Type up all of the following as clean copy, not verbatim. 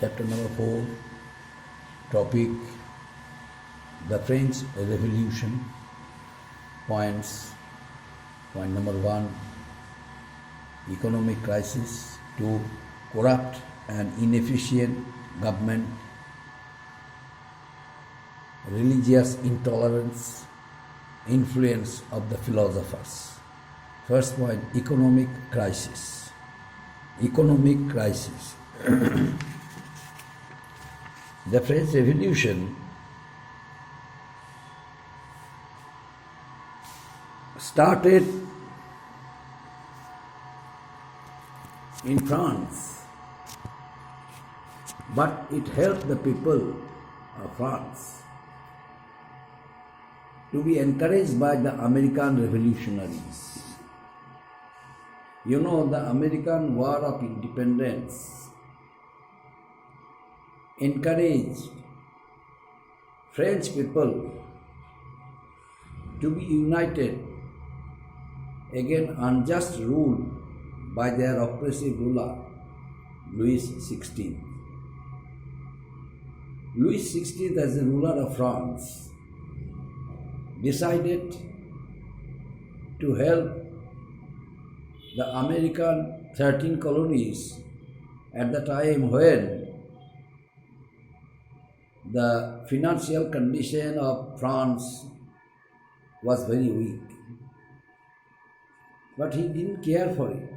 Chapter number 4, topic the French Revolution. Points. Point number 1, economic crisis. 2, corrupt and inefficient government. Religious intolerance. Influence of the philosophers. First point, economic crisis. Economic crisis. The French Revolution started in France, but it helped the people of France to be encouraged by the American revolutionaries. You know, the American War of Independence encouraged French people to be united against unjust rule by their oppressive ruler, Louis XVI. Louis XVI, as the ruler of France, decided to help the American 13 colonies at the time when the financial condition of France was very weak. But he didn't care for it.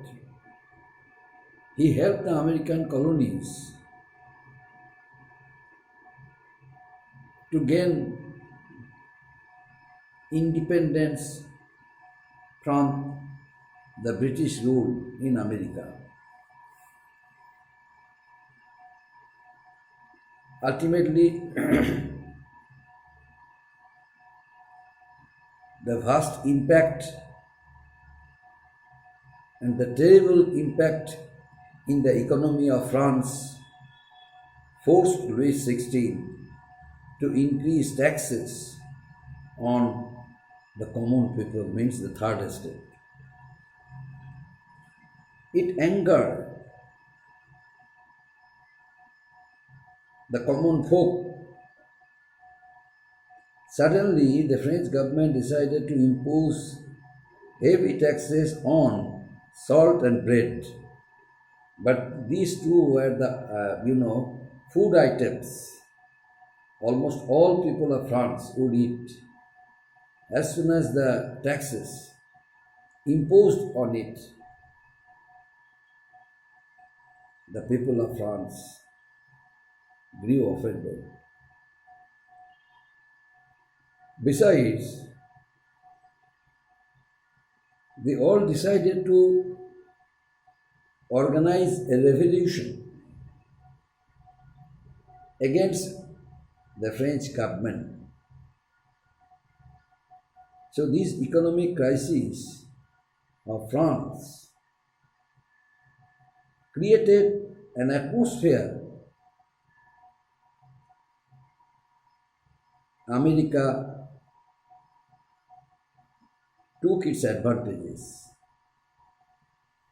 He helped the American colonies to gain independence from the British rule in America. Ultimately, the vast impact and the terrible impact in the economy of France forced Louis XVI to increase taxes on the common people, means the third estate. It angered the common folk. Suddenly, the French government decided to impose heavy taxes on salt and bread. But these two were the, food items almost all people of France would eat. As soon as the taxes imposed on it, the people of France grew offended. Besides, they all decided to organize a revolution against the French government. So this economic crisis of France created an atmosphere. America took its advantages.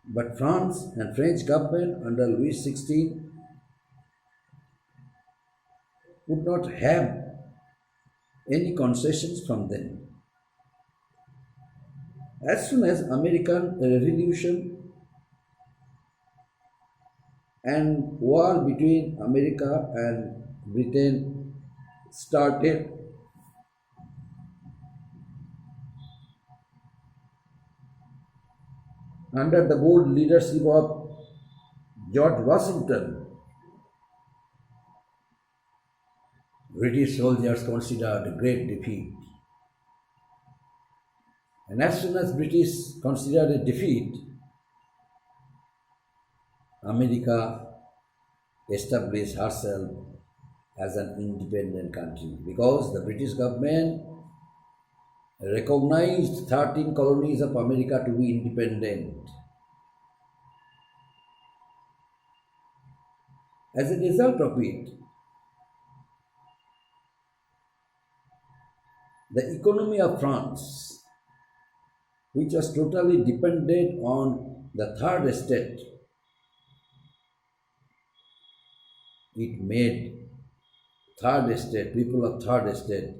But France and French government under Louis XVI would not have any concessions from them. As soon as American Revolution and war between America and Britain started, under the bold leadership of George Washington, British soldiers considered a great defeat. And as soon as British considered a defeat, America established herself as an independent country because the British government recognized 13 colonies of America to be independent. As a result of it, the economy of France, which was totally dependent on the third estate, it made third estate, people of third estate,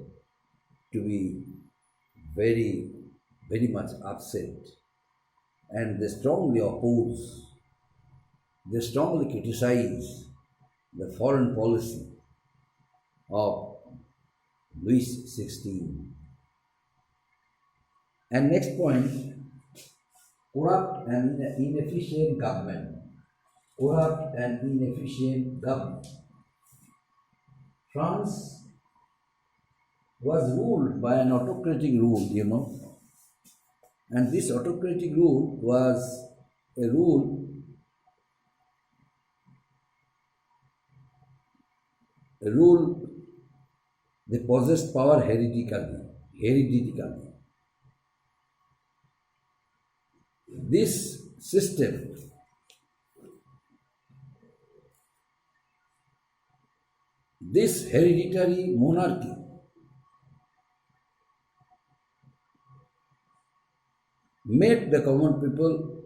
to be very, very much upset. And they strongly oppose, they strongly criticize the foreign policy of Louis XVI. And next point, corrupt and inefficient government. Corrupt and inefficient government. France was ruled by an autocratic rule, and this autocratic rule was a rule they possessed power hereditary. This system this hereditary monarchy made the common people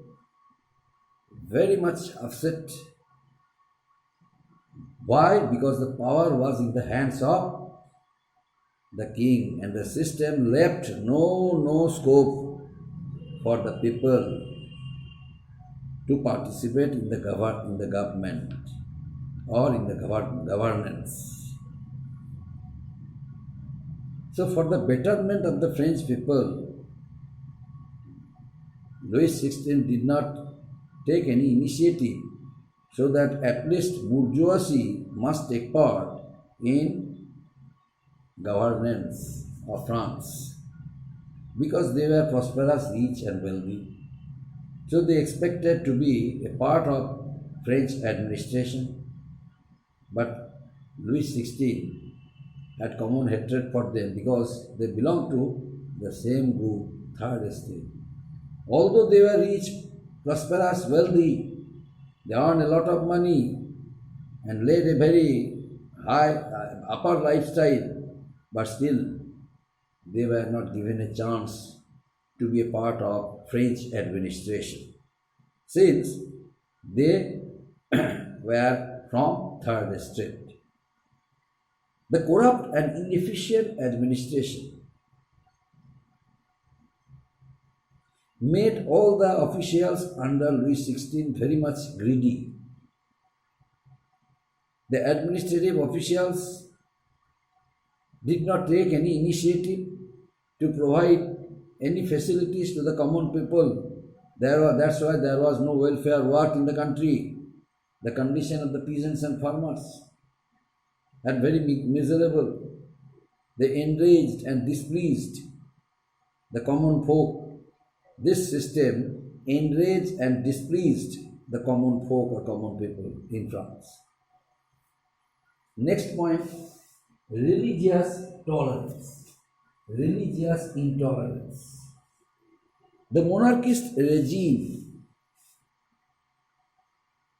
very much upset. Why? Because the power was in the hands of the king, and the system left no scope for the people to participate in the government or in the governance. So for the betterment of the French people, Louis XVI did not take any initiative so that at least bourgeoisie must take part in governance of France, because they were prosperous, rich and wealthy. So they expected to be a part of French administration. But Louis XVI had common hatred for them because they belonged to the same group, third estate. Although they were rich, prosperous, wealthy, they earned a lot of money and led a very high upper lifestyle, but still they were not given a chance to be a part of French administration, since they were from third estate. The corrupt and inefficient administration made all the officials under Louis XVI very much greedy. The administrative officials did not take any initiative to provide any facilities to the common people. That's why there was no welfare work in the country. The condition of the peasants and farmers are very miserable. They enraged and displeased the common folk. This system enraged and displeased the common folk or common people in France. Next point, religious tolerance, religious intolerance. The monarchist regime,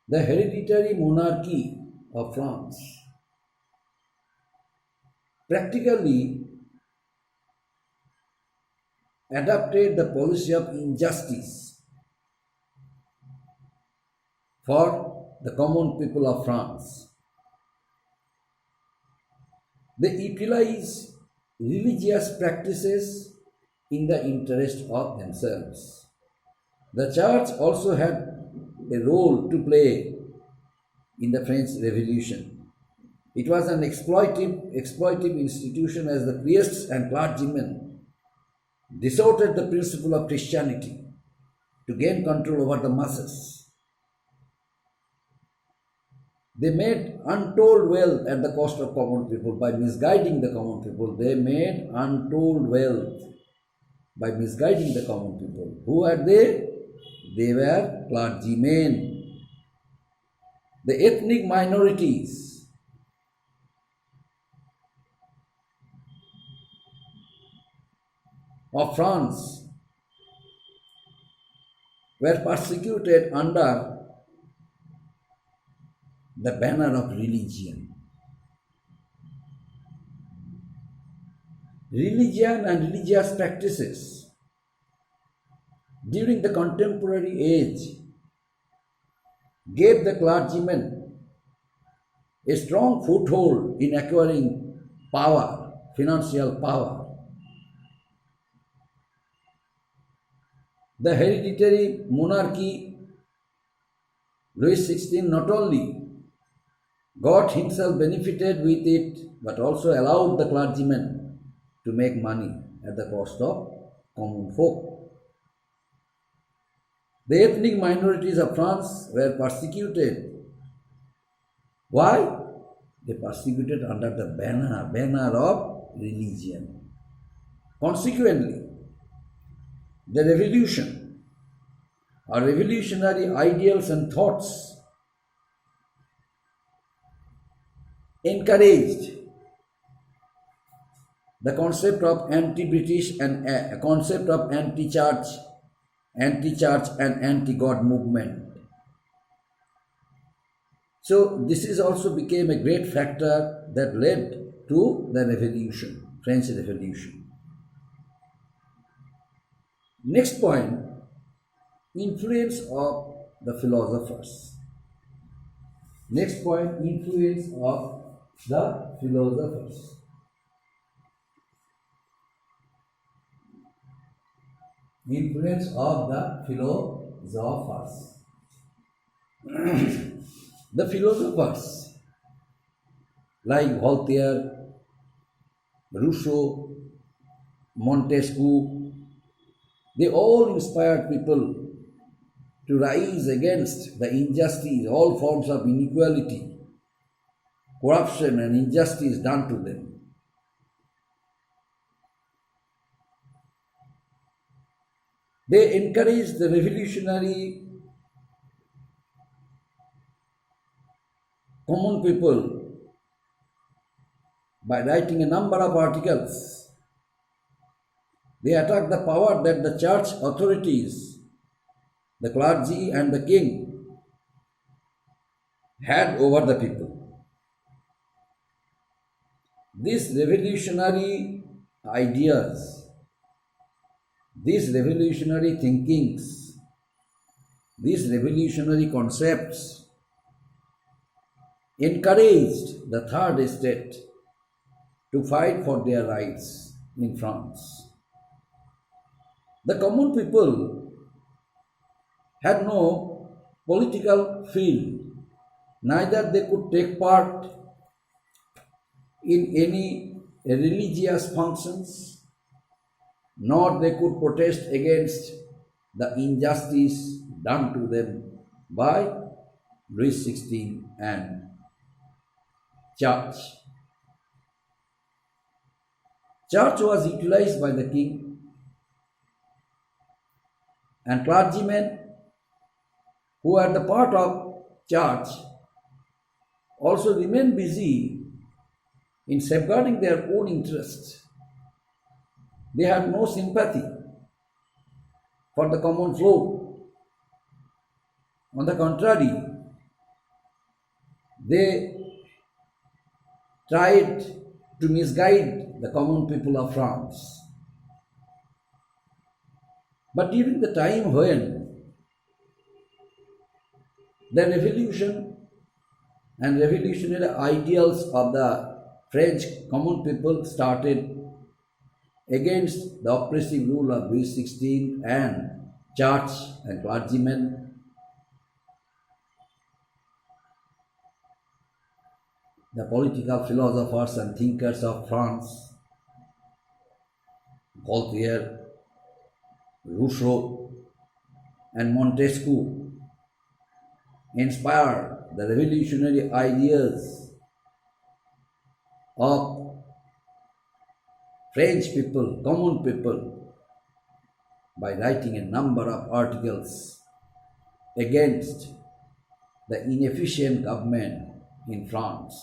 the hereditary monarchy of France, practically adopted the policy of injustice for the common people of France. They utilize religious practices in the interest of themselves. The church also had a role to play in the French Revolution. It was an exploitive institution, as the priests and clergymen distorted the principle of Christianity to gain control over the masses. They made untold wealth at the cost of common people by misguiding the common people. They made untold wealth by misguiding the common people. Who are they? They were clergymen. The ethnic minorities of France were persecuted under the banner of religion. Religion and religious practices during the contemporary age gave the clergymen a strong foothold in acquiring power, financial power. The hereditary monarchy, Louis XVI not only God himself benefited with it, but also allowed the clergymen to make money at the cost of common folk. The ethnic minorities of France were persecuted. Why? They persecuted under the banner of religion. Consequently, the revolution or revolutionary ideals and thoughts encouraged the concept of anti-British and a concept of anti-church and anti-God movement. So this is also became a great factor that led to the revolution, French Revolution. Next point, influence of the philosophers. Next point, influence of the philosophers. Influence of the philosophers. The philosophers like Voltaire, Rousseau, Montesquieu, they all inspired people to rise against the injustice, all forms of inequality, corruption and injustice done to them. They encouraged the revolutionary common people by writing a number of articles. They attacked the power that the church authorities, the clergy and the king had over the people. These revolutionary ideas, these revolutionary thinkings, these revolutionary concepts encouraged the third estate to fight for their rights in France. The common people had no political field, neither they could take part in any religious functions, nor they could protest against the injustice done to them by Louis XVI and church. Church was utilized by the king, and clergymen who were the part of church also remained busy in safeguarding their own interests. They had no sympathy for the common folk. On the contrary, they tried to misguide the common people of France. But during the time when the revolution and revolutionary ideals of the French common people started against the oppressive rule of Louis XVI and church and clergymen, the political philosophers and thinkers of France, Voltaire, Rousseau, and Montesquieu, inspired the revolutionary ideas of French people, common people, by writing a number of articles against the inefficient government in France,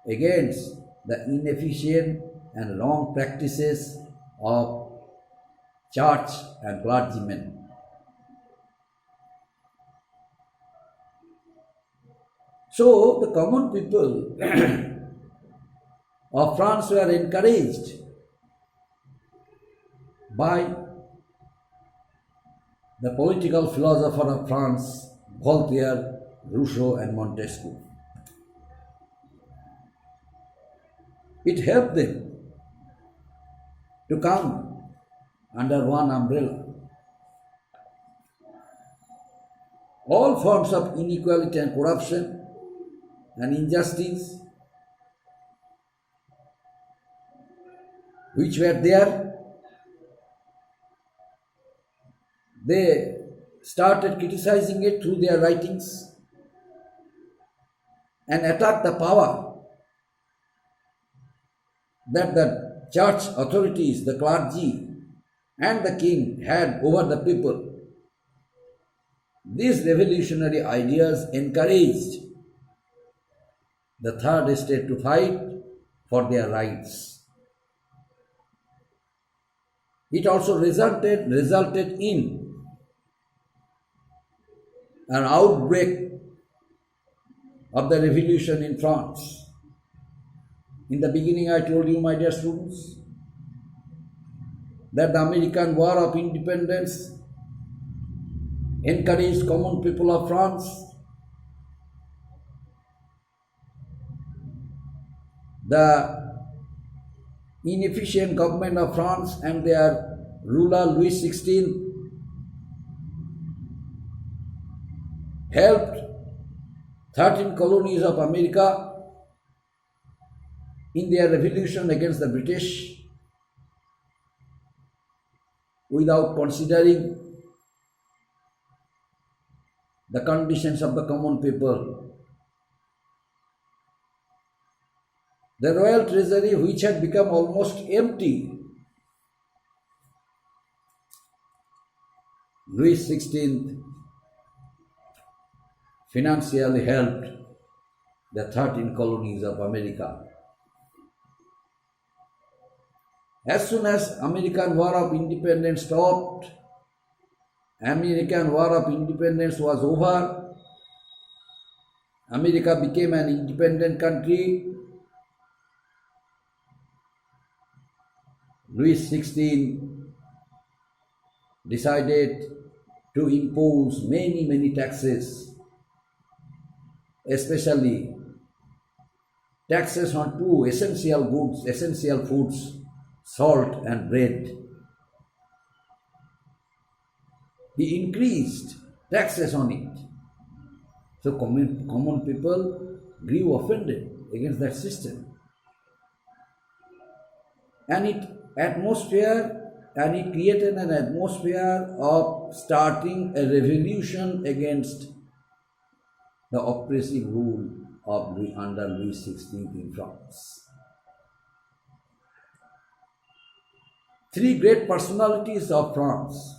against the inefficient and wrong practices of church and clergymen. So the common people of France were encouraged by the political philosopher of France, Voltaire, Rousseau and Montesquieu. It helped them to come under one umbrella. All forms of inequality and corruption and injustice which were there, they started criticizing it through their writings and attacked the power that the church authorities, the clergy, and the king had over the people. These revolutionary ideas encouraged the third estate to fight for their rights. It also resulted in an outbreak of the revolution in France. In the beginning, I told you, my dear students, that the American War of Independence encouraged common people of France the inefficient government of France and their ruler Louis XVI helped 13 colonies of America in their revolution against the British without considering the conditions of the common people. The royal treasury, which had become almost empty, Louis XVI financially helped the 13 colonies of America. As soon as American War of Independence stopped, American War of Independence was over, America became an independent country. Louis XVI decided to impose many taxes, especially taxes on two essential goods, essential foods, salt and bread. He increased taxes on it. So common people grew offended against that system. And it created an atmosphere of starting a revolution against the oppressive rule of under Louis XVI in France. Three great personalities of France,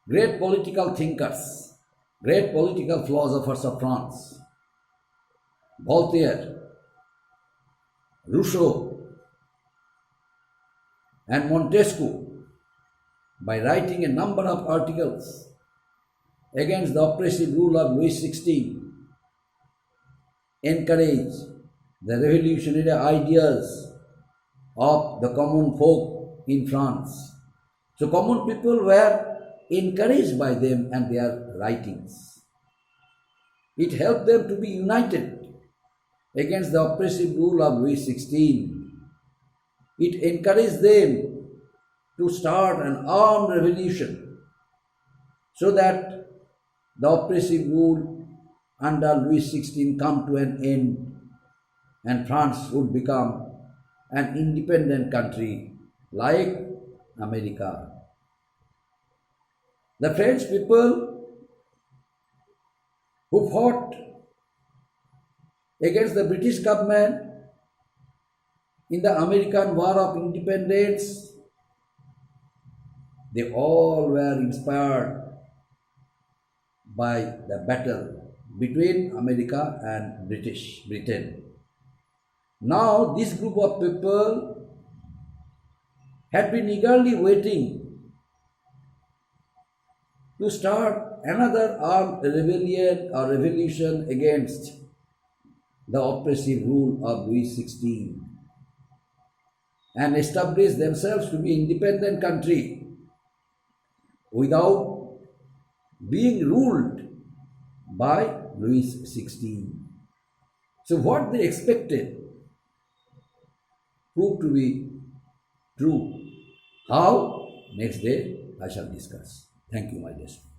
great political thinkers, great political philosophers of France, Voltaire, Rousseau, and Montesquieu, by writing a number of articles against the oppressive rule of Louis XVI, encouraged the revolutionary ideas of the common folk in France. So common people were encouraged by them and their writings. It helped them to be united against the oppressive rule of Louis XVI. It encouraged them to start an armed revolution so that the oppressive rule under Louis XVI come to an end and France would become an independent country like America. The French people who fought against the British government in the American War of Independence, they all were inspired by the battle between America and Britain. Now this group of people had been eagerly waiting to start another armed rebellion or revolution against the oppressive rule of Louis XVI and establish themselves to be independent country without being ruled by Louis XVI. So what they expected proved to be true. How? Next day I shall discuss. Thank you, my dear student.